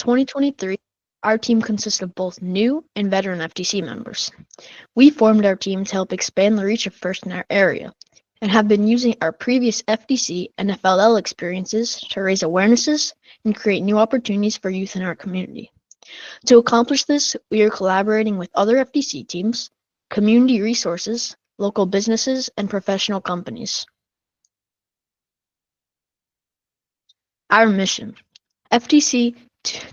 2023, our team consists of both new and veteran FTC members. We formed our team to help expand the reach of FIRST in our area and have been using our previous FTC and FLL experiences to raise awarenesses and create new opportunities for youth in our community. To accomplish this, we are collaborating with other FTC teams, community resources, local businesses, and professional companies. Our mission: FTC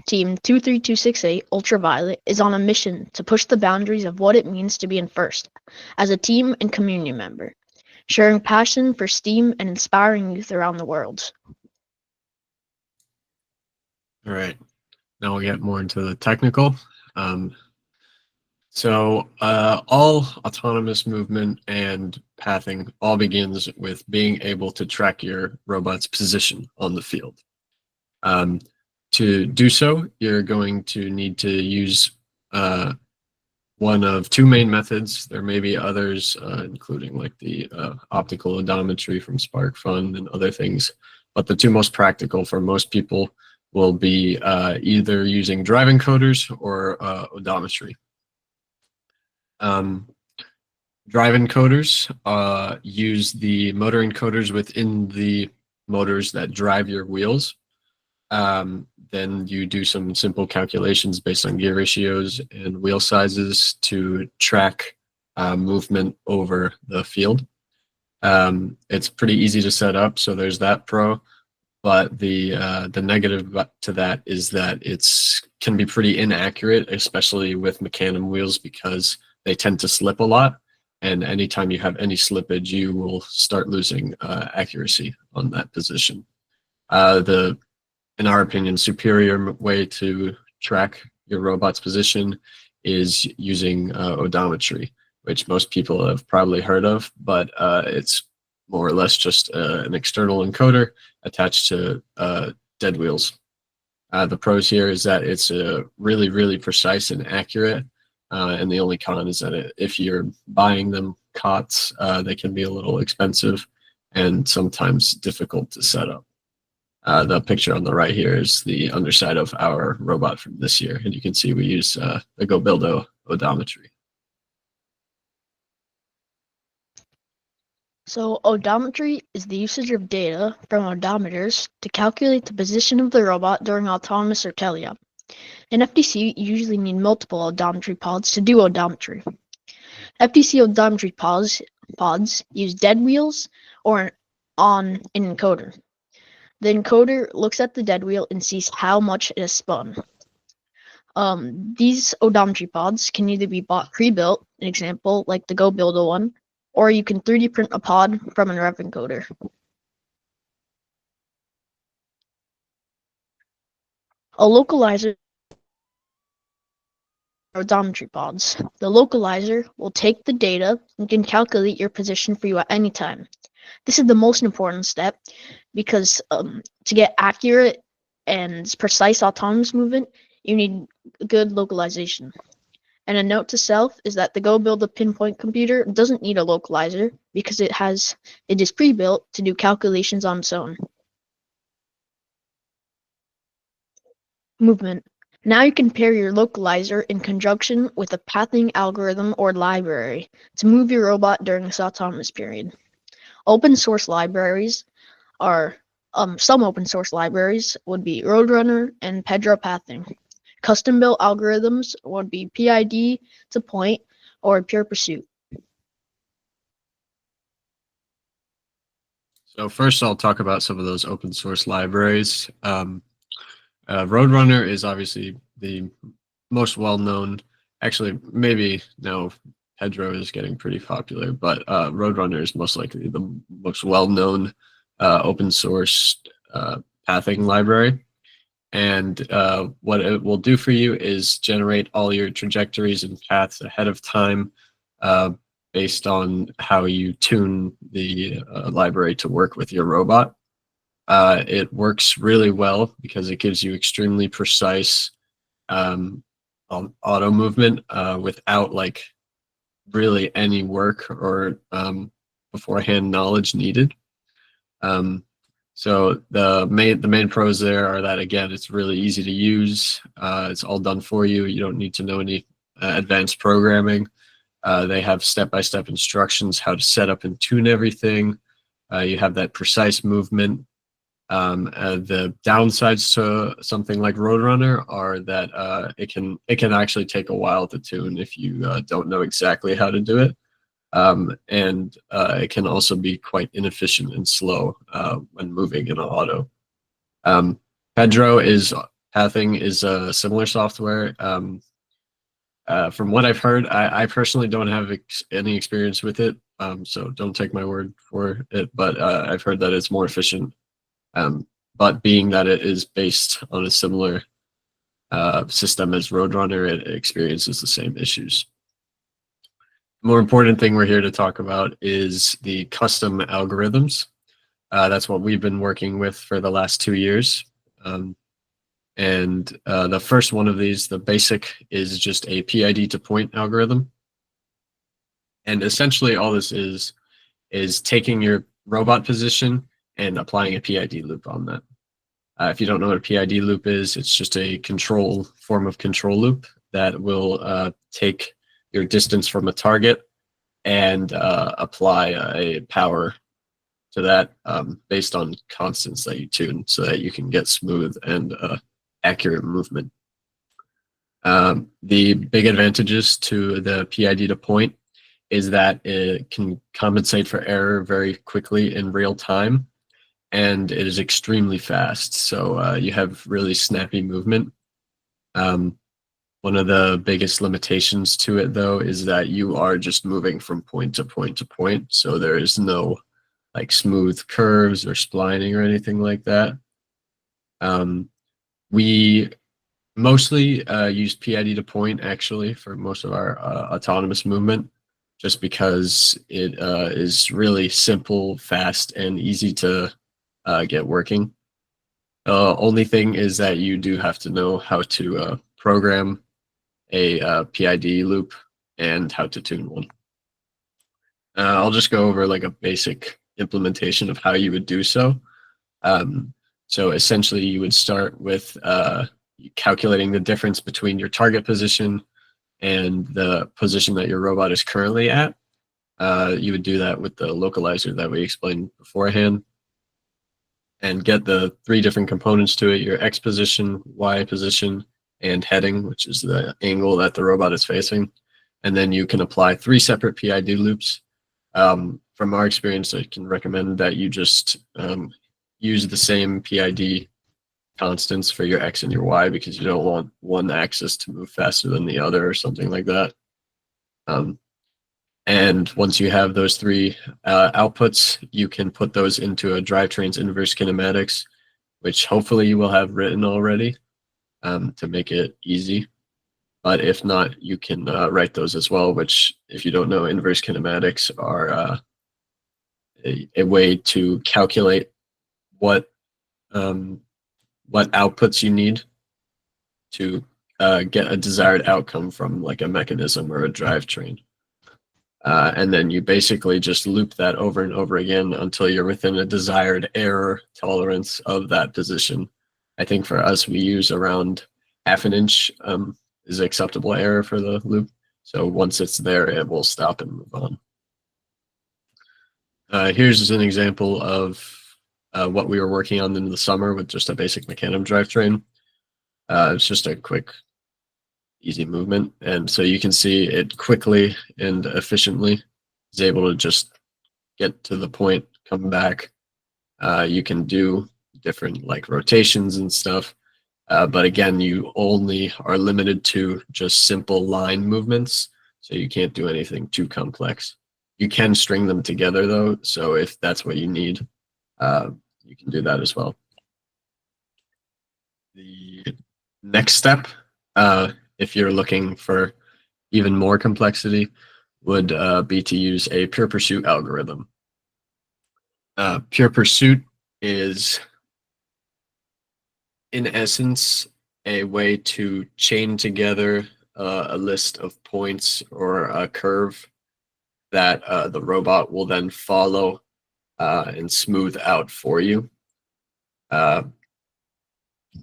Team 23268 Ultraviolet is on a mission to push the boundaries of what it means to be in FIRST as a team and community member, sharing passion for STEAM and inspiring youth around the world. All right, now we'll get more into the technical. All autonomous movement and pathing all begins with being able to track your robot's position on the field. To do so, you're going to need to use one of two main methods. There may be others, including like the optical odometry from SparkFun and other things, but the two most practical for most people will be either using drive encoders or odometry. Drive encoders use the motor encoders within the motors that drive your wheels. Then you do some simple calculations based on gear ratios and wheel sizes to track movement over the field. It's pretty easy to set up, so there's that pro. But the negative to that is that it's can be pretty inaccurate, especially with Mecanum wheels, because they tend to slip a lot. And anytime you have any slippage, you will start losing accuracy on that position. In our opinion, superior way to track your robot's position is using odometry, which most people have probably heard of, but it's more or less just an external encoder attached to dead wheels. The pros here is that it's really, really precise and accurate, and the only con is that if you're buying them COTS, they can be a little expensive and sometimes difficult to set up. The picture on the right here is the underside of our robot from this year, and you can see we use the GoBuildo odometry. So odometry is the usage of data from odometers to calculate the position of the robot during autonomous or teleop. In FTC, you usually need multiple odometry pods to do odometry. FTC odometry pods use dead wheels or on an encoder. The encoder looks at the dead wheel and sees how much it has spun. These odometry pods can either be bought pre-built, an example like the GoBuildo one, or you can 3D print a pod from a rev encoder. A localizer odometry pods. The localizer will take the data and can calculate your position for you at any time. This is the most important step because to get accurate and precise autonomous movement, you need good localization. And a note to self is that the GoBuildo pinpoint computer doesn't need a localizer because it is pre-built to do calculations on its own. Movement. Now you can pair your localizer in conjunction with a pathing algorithm or library to move your robot during this autonomous period. Open source libraries are some open source libraries would be Roadrunner and Pedro Pathing. Custom built algorithms would be PID to point or Pure Pursuit. So first I'll talk about some of those open source libraries. Roadrunner is obviously the most well-known. Actually, maybe now Pedro is getting pretty popular, but Roadrunner is most likely the most well-known open source pathing library. And what it will do for you is generate all your trajectories and paths ahead of time based on how you tune the library to work with your robot. It works really well because it gives you extremely precise auto movement without like really any work or beforehand knowledge needed. So the main pros there are that, again, it's really easy to use. It's all done for you. You don't need to know any advanced programming. They have step-by-step instructions how to set up and tune everything. You have that precise movement. The downsides to something like Roadrunner are that it can actually take a while to tune if you don't know exactly how to do it. And it can also be quite inefficient and slow when moving in auto. Um, Pedro is Pathing is a similar software. From what I've heard, I personally don't have any experience with it, so don't take my word for it. But I've heard that it's more efficient. But being that it is based on a similar system as Roadrunner, it experiences the same issues. The more important thing we're here to talk about is the custom algorithms. That's what we've been working with for the last 2 years. And the first one of these, the basic, is just a PID to point algorithm. And essentially all this is taking your robot position and applying a PID loop on that. If you don't know what a PID loop is, it's just a form of control loop that will take your distance from a target and apply a power to that based on constants that you tune so that you can get smooth and accurate movement. The big advantages to the PID to point is that it can compensate for error very quickly in real time, and it is extremely fast. So you have really snappy movement. One of the biggest limitations to it, though, is that you are just moving from point to point to point. So there is no like smooth curves or splining or anything like that. We mostly use PID to point actually for most of our autonomous movement, just because it is really simple, fast, and easy to get working. Only thing is that you do have to know how to program a PID loop and how to tune one. I'll just go over like a basic implementation of how you would do so. So essentially you would start with calculating the difference between your target position and the position that your robot is currently at. You would do that with the localizer that we explained beforehand and get the 3 different components to it: your X position, Y position, and heading, which is the angle that the robot is facing. And then you can apply 3 separate PID loops. From our experience, I can recommend that you just use the same PID constants for your X and your Y, because you don't want one axis to move faster than the other or something like that. And once you have those 3 outputs, you can put those into a drivetrain's inverse kinematics, which hopefully you will have written already to make it easy. But if not, you can write those as well, which, if you don't know, inverse kinematics are a way to calculate what outputs you need to get a desired outcome from like a mechanism or a drivetrain. And then you basically just loop that over and over again until you're within a desired error tolerance of that position. I think for us, we use around half an inch is acceptable error for the loop. So once it's there, it will stop and move on. Here's an example of what we were working on in the summer with just a basic mechanism drivetrain. It's just a quick, easy movement. And so you can see it quickly and efficiently is able to just get to the point, come back. You can do different like rotations and stuff. But again, you only are limited to just simple line movements. So you can't do anything too complex. You can string them together though. So if that's what you need, you can do that as well. The next step, if you're looking for even more complexity, would be to use a pure pursuit algorithm. Pure pursuit is, in essence, a way to chain together a list of points or a curve that the robot will then follow and smooth out for you. You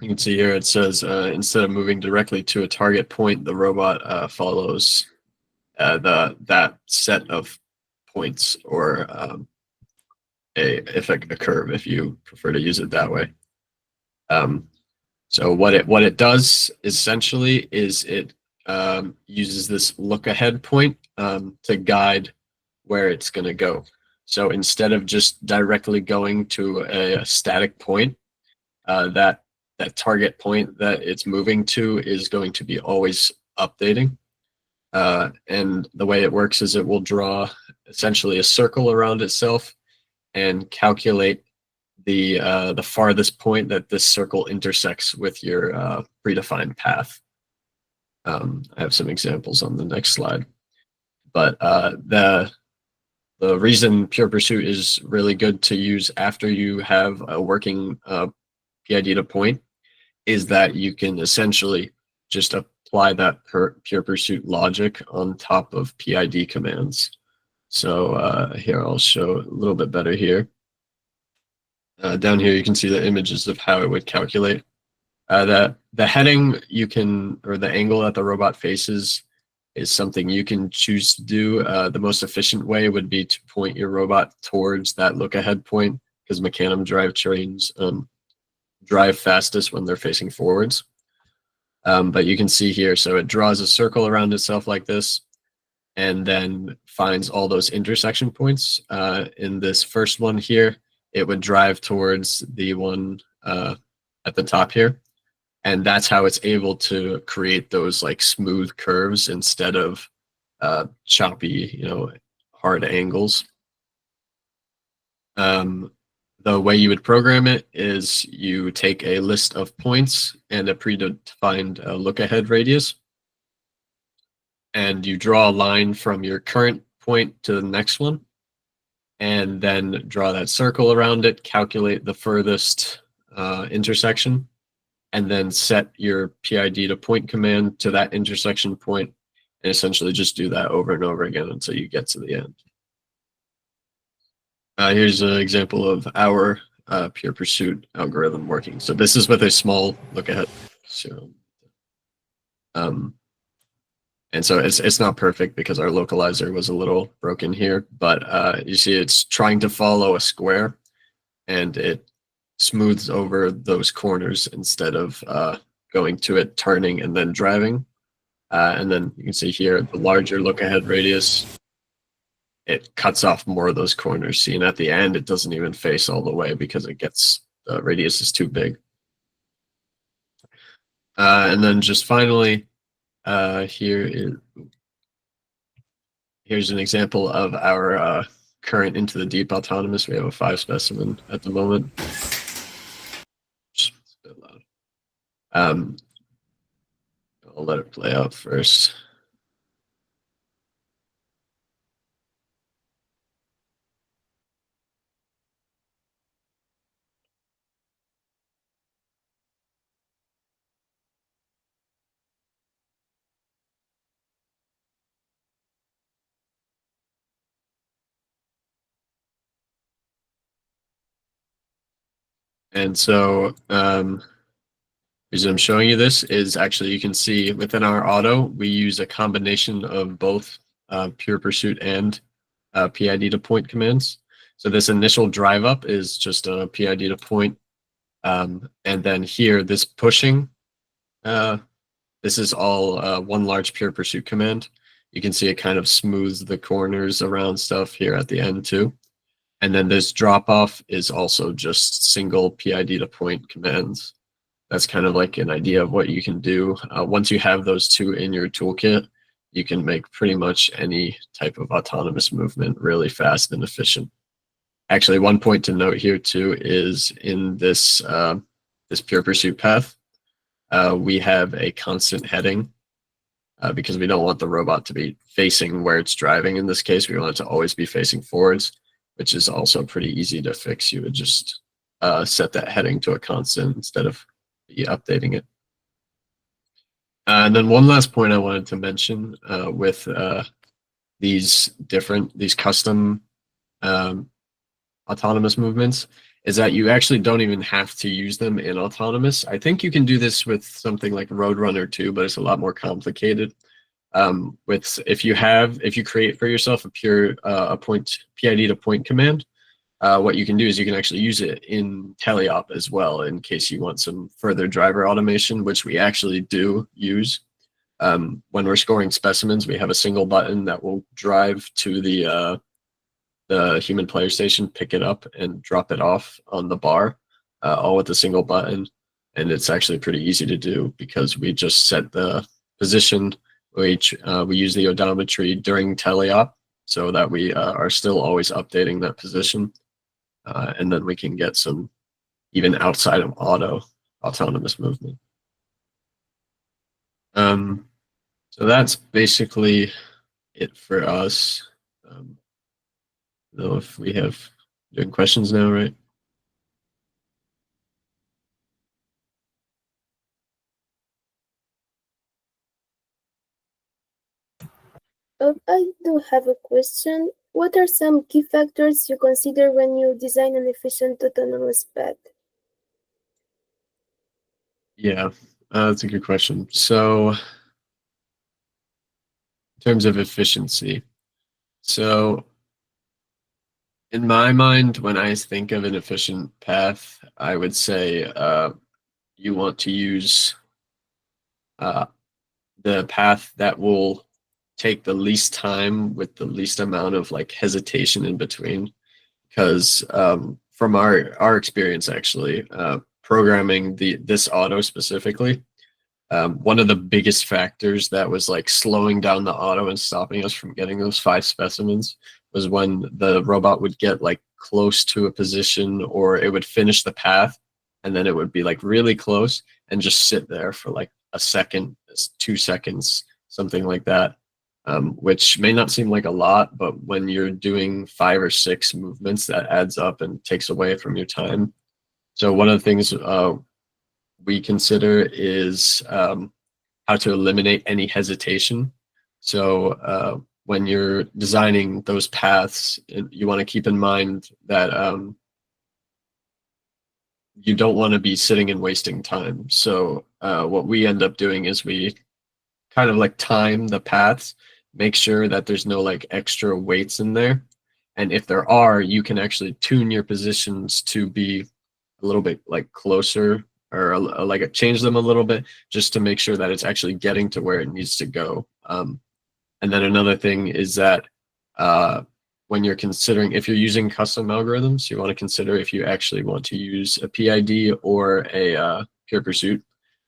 can see here it says instead of moving directly to a target point, the robot follows that set of points, or a curve, if you prefer to use it that way. So what it does essentially is it uses this look ahead point to guide where it's going to go. So instead of just directly going to a static point, that target point that it's moving to is going to be always updating. And the way it works is it will draw essentially a circle around itself and calculate the farthest point that this circle intersects with your predefined path. I have some examples on the next slide, but the reason Pure Pursuit is really good to use after you have a working PID to point is that you can essentially just apply that Pure Pursuit logic on top of PID commands. So here I'll show a little bit better here. Down here you can see the images of how it would calculate. The heading you can, or the angle that the robot faces, is something you can choose to do. The most efficient way would be to point your robot towards that look ahead point, because Mecanum drivetrains drive fastest when they're facing forwards. But you can see here, so it draws a circle around itself like this, and then finds all those intersection points. In this first one here, it would drive towards the one at the top here. And that's how it's able to create those like smooth curves instead of choppy, hard angles. The way you would program it is you take a list of points and a predefined look ahead radius, and you draw a line from your current point to the next one, and then draw that circle around it, calculate the furthest intersection, and then set your PID to point command to that intersection point, and essentially just do that over and over again until you get to the end. Here's an example of our Pure Pursuit algorithm working. So this is with a small look ahead. So, and so it's not perfect because our localizer was a little broken here, but you see it's trying to follow a square, and it smooths over those corners instead of going to it, turning, and then driving. And then you can see here, the larger look ahead radius, it cuts off more of those corners. See, and at the end, it doesn't even face all the way because it gets, the radius is too big. And then just finally, here's an example of our current into the deep autonomous. We have a 5 specimen at the moment. Just a bit loud. I'll let it play out first. And so the reason I'm showing you this is actually you can see within our auto, we use a combination of both Pure Pursuit and PID to point commands. So this initial drive up is just a PID to point. And then here, this pushing, this is all one large Pure Pursuit command. You can see it kind of smooths the corners around stuff here at the end too. And then this drop off is also just single PID to point commands. That's kind of like an idea of what you can do. Once you have those two in your toolkit, you can make pretty much any type of autonomous movement really fast and efficient. Actually, one point to note here too is in this this Pure Pursuit path, we have a constant heading because we don't want the robot to be facing where it's driving. In this case, we want it to always be facing forwards, which is also pretty easy to fix. You would just set that heading to a constant instead of updating it. And then one last point I wanted to mention with these custom autonomous movements is that you actually don't even have to use them in autonomous. I think you can do this with something like Roadrunner too, but it's a lot more complicated. With if you create for yourself a point PID to point command, what you can do is you can actually use it in teleop as well in case you want some further driver automation, which we actually do use. When we're scoring specimens, we have a single button that will drive to the human player station, pick it up, and drop it off on the bar, all with a single button. And it's actually pretty easy to do because we just set the position. We use the odometry during teleop so that we are still always updating that position. And then we can get some even outside of autonomous movement. So that's basically it for us. I don't know if we have doing questions now, right? I do have a question. What are some key factors you consider when you design an efficient autonomous path? Yeah, that's a good question. So in terms of efficiency, so in my mind, when I think of an efficient path, I would say you want to use the path that will take the least time with the least amount of like hesitation in between. Because from our experience, actually, programming this auto specifically, one of the biggest factors that was like slowing down the auto and stopping us from getting those 5 specimens was when the robot would get like close to a position, or it would finish the path and then it would be like really close and just sit there for like a second, 2 seconds, something like that. Which may not seem like a lot, but when you're doing 5 or 6 movements, that adds up and takes away from your time. So one of the things we consider is how to eliminate any hesitation. So when you're designing those paths, you want to keep in mind that you don't want to be sitting and wasting time. So what we end up doing is we kind of like time the paths, make sure that there's no like extra weights in there. And if there are, you can actually tune your positions to be a little bit like closer, or like change them a little bit just to make sure that it's actually getting to where it needs to go. And then another thing is that when you're considering, if you're using custom algorithms, you want to consider if you actually want to use a PID or a pure pursuit,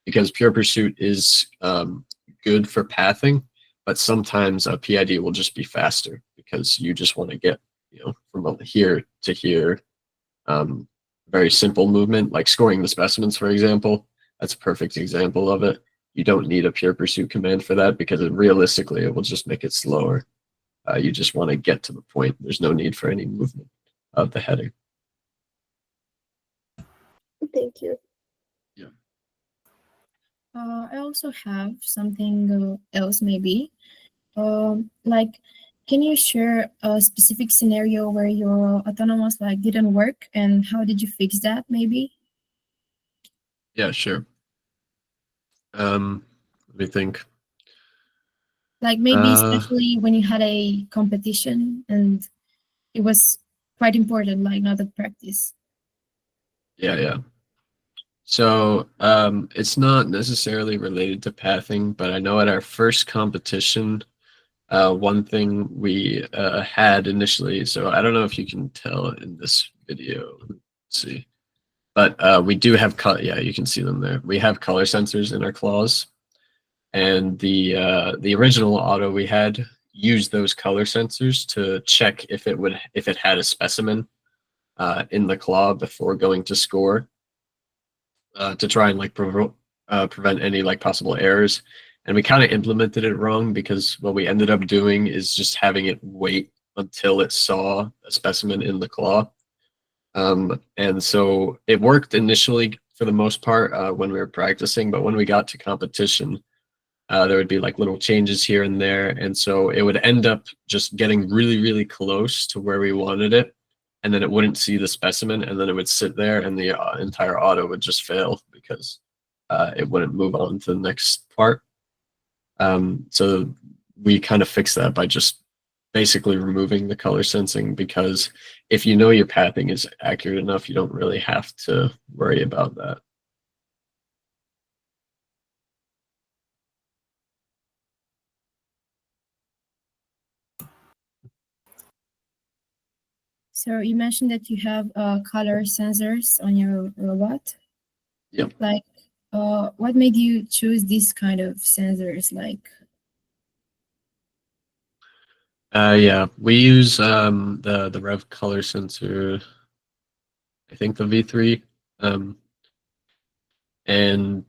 because pure pursuit is good for pathing, but sometimes a PID will just be faster because you just want to get, from here to here. Very simple movement, like scoring the specimens, for example. That's a perfect example of it. You don't need a pure pursuit command for that because realistically, it will just make it slower. You just want to get to the point. There's no need for any movement of the heading. Thank you. Yeah. I also have something else maybe. Like, can you share a specific scenario where your autonomous like didn't work and how did you fix that maybe? Yeah, sure. Let me think. Like maybe especially when you had a competition and it was quite important, like not a practice. Yeah. So it's not necessarily related to pathing, but I know at our first competition, one thing we had initially, so I don't know if you can tell in this video, let's see, but we do have yeah, you can see them there. We have color sensors in our claws, and the original auto we had used those color sensors to check if it had a specimen in the claw before going to score, to try and like prevent any like possible errors. And we kind of implemented it wrong because what we ended up doing is just having it wait until it saw a specimen in the claw. And so it worked initially for the most part when we were practicing, but when we got to competition, there would be like little changes here and there. And so it would end up just getting really, really close to where we wanted it. and then it wouldn't see the specimen, and then it would sit there, and the entire auto would just fail because it wouldn't move on to the next part. So we kind of fixed that by just basically removing the color sensing, because if you know your pathing is accurate enough, you don't really have to worry about that. So you mentioned that you have color sensors on your robot. Yep. Like, what made you choose these kind of sensors? Like, yeah, we use the Rev color sensor, I think the V3, and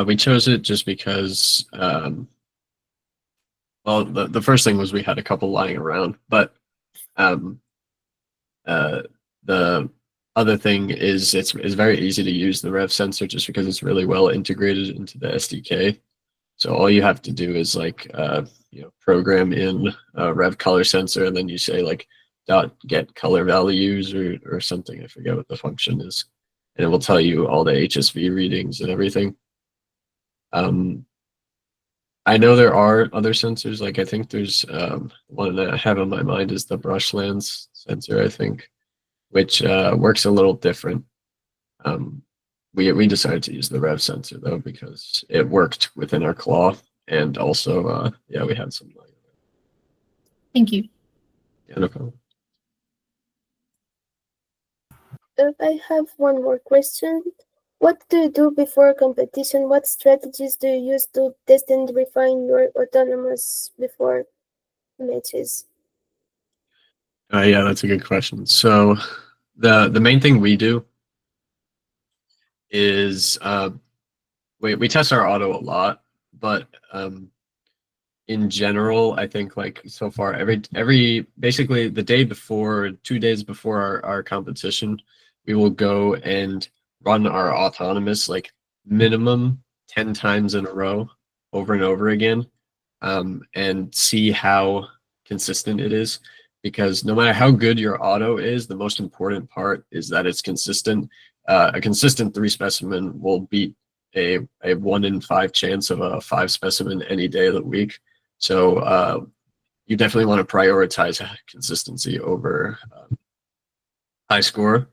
we chose it just because, well, the first thing was we had a couple lying around, but the other thing is it's very easy to use the Rev sensor just because it's really well integrated into the SDK. So all you have to do is like program in a Rev color sensor, and then you say like .get color values or something. I forget what the function is, and it will tell you all the HSV readings and everything. I know there are other sensors. Like I think there's one that I have in my mind is the Brushlands sensor, I think, which works a little different. We decided to use the Rev sensor though because it worked within our claw, and also yeah, we had some. thank you. Yeah, no problem. I have one more question. What do you do before competition? What strategies do you use to test and refine your autonomous before matches? Yeah, that's a good question. So the main thing we do is we test our auto a lot, but in general, I think like so far every basically the day before, 2 days before our competition, we will go and run our autonomous like minimum 10 times in a row over and over again, and see how consistent it is. Because no matter how good your auto is, the most important part is that it's consistent. A consistent 3 specimen will beat a 1 in 5 chance of a 5 specimen any day of the week. So you definitely want to prioritize consistency over high score.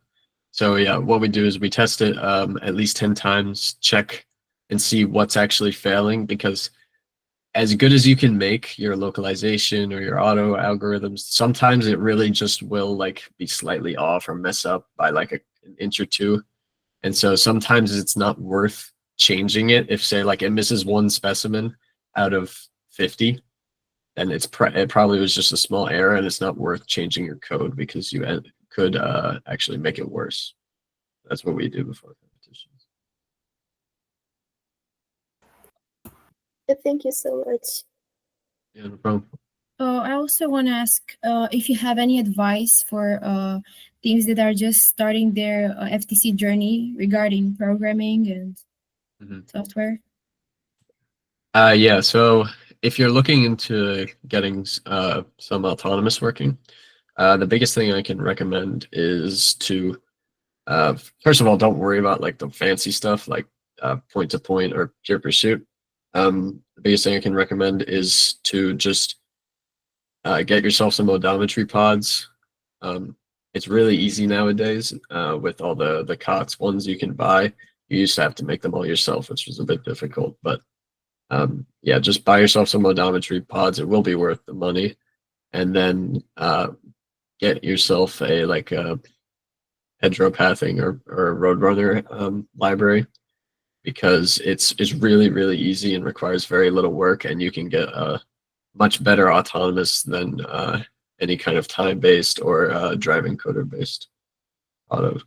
So yeah, what we do is we test it at least 10 times, check and see what's actually failing, because as good as you can make your localization or your auto algorithms, sometimes it really just will like be slightly off or mess up by like an inch or two. And so sometimes it's not worth changing it. If say like it misses 1 specimen out of 50, then it probably was just a small error, and it's not worth changing your code because you could actually make it worse. That's what we do before competitions. Thank you so much. Yeah, no problem. I also want to ask if you have any advice for teams that are just starting their FTC journey regarding programming and software. Yeah, so if you're looking into getting some autonomous working, the biggest thing I can recommend is to first of all, don't worry about like the fancy stuff like point to point or pure pursuit. The biggest thing I can recommend is to just get yourself some odometry pods. It's really easy nowadays with all the COTS ones you can buy. You used to have to make them all yourself, which was a bit difficult. But yeah, just buy yourself some odometry pods. It will be worth the money. And then get yourself a like a hedgerow-pathing or Roadrunner library, because it's really, really easy and requires very little work, and you can get a much better autonomous than any kind of time-based or driving coder-based auto.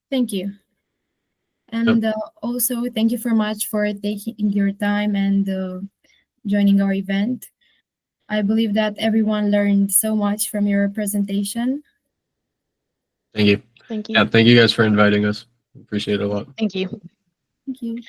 Thank you. And also, thank you so much for taking your time and joining our event. I believe that everyone learned so much from your presentation. Thank you. Thank you. Yeah, thank you guys for inviting us. Appreciate it a lot. Thank you. Thank you.